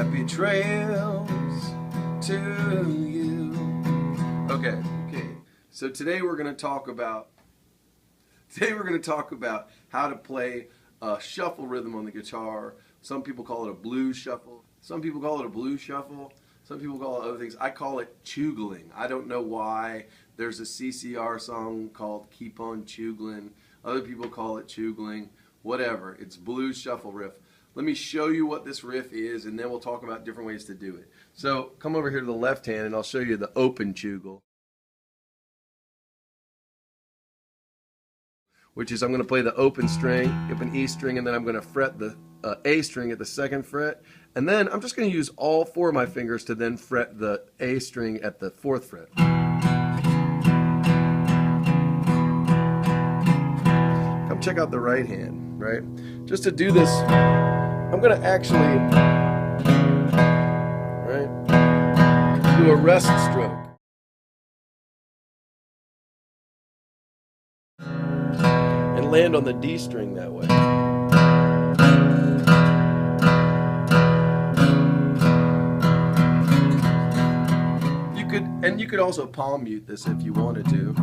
Happy trails to you. Okay. So today we're going to talk about how to play a shuffle rhythm on the guitar. Some people call it a blues shuffle. Some people call it a blues shuffle. Some people call it other things. I call it choogling. I don't know why. There's a CCR song called Keep on Choogling. Other people call it choogling. Whatever. It's blues shuffle riff. Let me show you what this riff is, and then we'll talk about different ways to do it. So come over here to the left hand, and I'll show you the open choogle, which is I'm going to play the open string, open E string, and then I'm going to fret the A string at the 2nd fret, and then I'm just going to use all 4 of my fingers to then fret the A string at the 4th fret. Come check out the right hand, right? Just to do this, I'm going to actually do a rest stroke. And land on the D string that way. You could also palm mute this if you wanted to.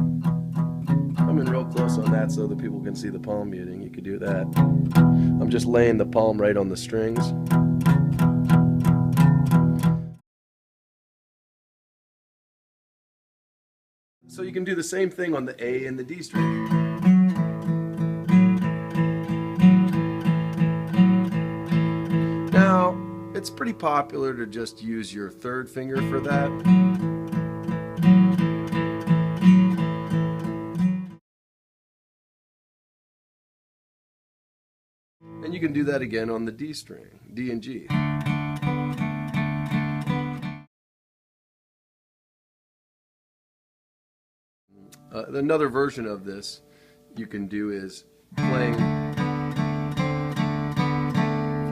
I'm in real close on that so that people can see the palm muting. You could do that. I'm just laying the palm right on the strings. So you can do the same thing on the A and the D string. Now, it's pretty popular to just use your 3rd finger for that. And you can do that again on the D string, D and G. Another version of this you can do is playing, if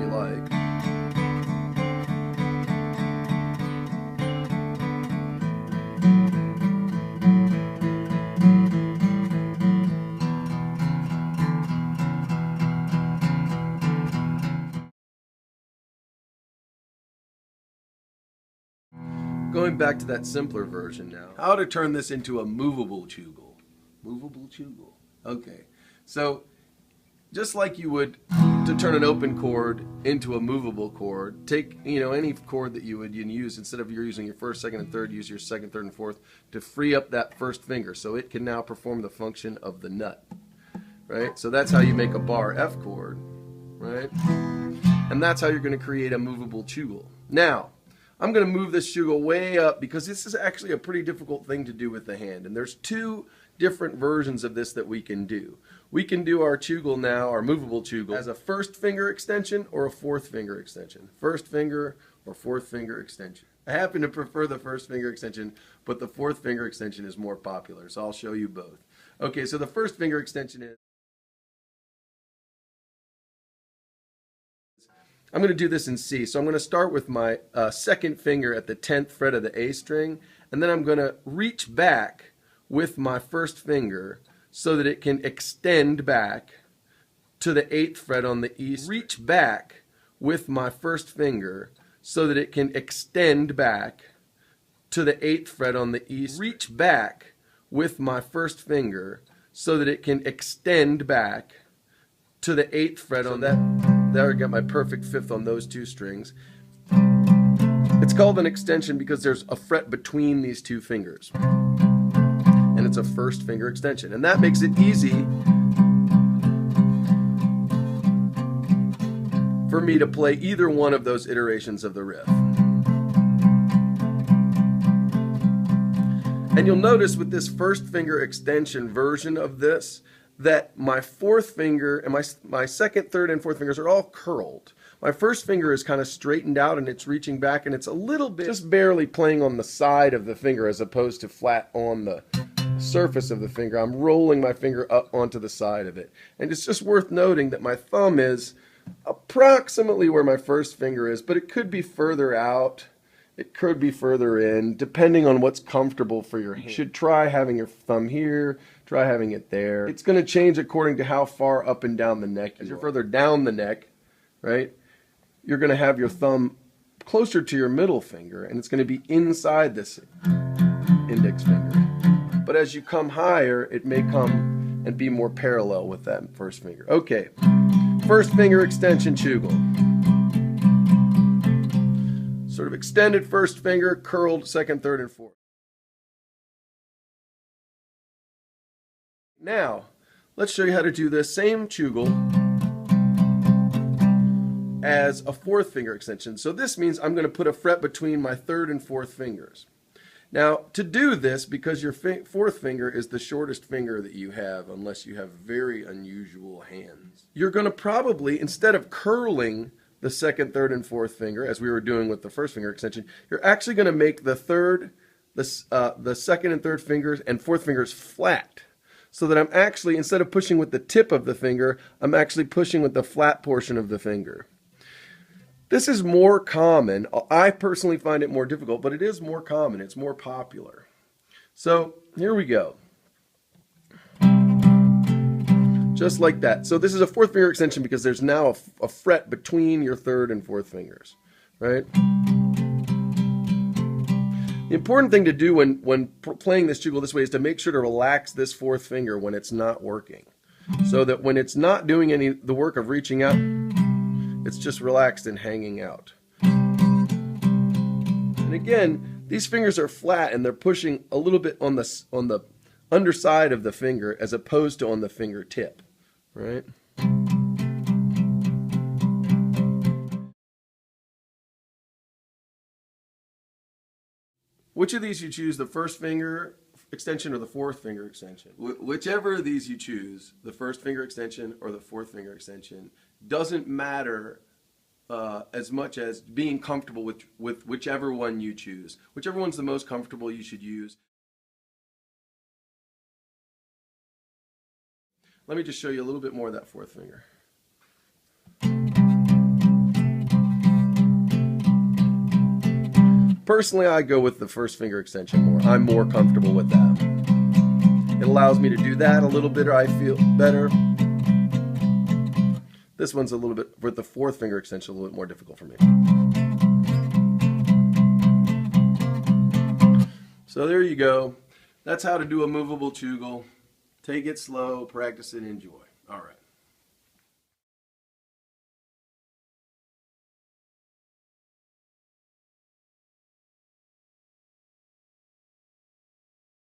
you like. Going back to that simpler version now. How to turn this into a movable choogle. Movable choogle. Okay. So, just like you would to turn an open chord into a movable chord, take, any chord that you would use, instead of using your 1st, 2nd, and 3rd, use your 2nd, 3rd, and 4th to free up that 1st finger so it can now perform the function of the nut. Right? So that's how you make a bar F chord. Right? And that's how you're going to create a movable choogle. Now, I'm going to move this choogle way up because this is actually a pretty difficult thing to do with the hand. And there's 2 different versions of this that we can do. We can do our choogle now, our movable choogle, as a 1st finger extension or a 4th finger extension. 1st finger or 4th finger extension. I happen to prefer the 1st finger extension, but the 4th finger extension is more popular, so I'll show you both. Okay, so the 1st finger extension is, I'm going to do this in C. So I'm going to start with my 2nd finger at the 10th fret of the A string, and then I'm going to reach back with my 1st finger so that it can extend back to the 8th fret on the E string. Reach back with my 1st finger so that it can extend back to the 8th fret on the E string. Reach back with my 1st finger so that it can extend back to the 8th fret on that. There I got my perfect 5th on those 2 strings. It's called an extension because there's a fret between these 2 fingers. And it's a 1st finger extension. And that makes it easy for me to play either one of those iterations of the riff. And you'll notice with this 1st finger extension version of this, that my 4th finger and my 2nd, 3rd, and 4th fingers are all curled. My 1st finger is kind of straightened out and it's reaching back, and it's a little bit just barely playing on the side of the finger as opposed to flat on the surface of the finger. I'm rolling my finger up onto the side of it. And it's just worth noting that my thumb is approximately where my 1st finger is, but it could be further out. It could be further in, depending on what's comfortable for your hand. You should try having your thumb here, try having it there. It's going to change according to how far up and down the neck. As you're further down the neck, right, you're going to have your thumb closer to your middle finger, and it's going to be inside this index finger. But as you come higher, it may come and be more parallel with that first finger. Okay, first finger extension Choogle. Sort of extended first finger, curled second, third, and fourth. Now, let's show you how to do the same Choogle as a fourth finger extension. So this means I'm going to put a fret between my third and fourth fingers. Now, to do this, because your fourth finger is the shortest finger that you have, unless you have very unusual hands, you're going to probably, instead of curling the second, third, and fourth finger, as we were doing with the first finger extension, you're actually going to make the second and third fingers and fourth fingers flat. So that I'm actually, instead of pushing with the tip of the finger, I'm actually pushing with the flat portion of the finger. This is more common. I personally find it more difficult, but it is more common. It's more popular. So here we go. Just like that. So this is a fourth finger extension because there's now a fret between your third and fourth fingers, right? The important thing to do when playing this Choogle this way is to make sure to relax this fourth finger when it's not working. So that when it's not doing the work of reaching out, it's just relaxed and hanging out. And again, these fingers are flat and they're pushing a little bit on the underside of the finger as opposed to on the fingertip, right? Which of these you choose, the first finger extension or the fourth finger extension? Whichever of these you choose, the first finger extension or the fourth finger extension, doesn't matter as much as being comfortable with whichever one you choose. Whichever one's the most comfortable you should use. Let me just show you a little bit more of that fourth finger. Personally, I go with the first finger extension more. I'm more comfortable with that. It allows me to do that a little bit, I feel better. This one's a little bit, with the fourth finger extension, a little bit more difficult for me. So there you go. That's how to do a movable Choogle. Take it slow, practice it, enjoy. All right.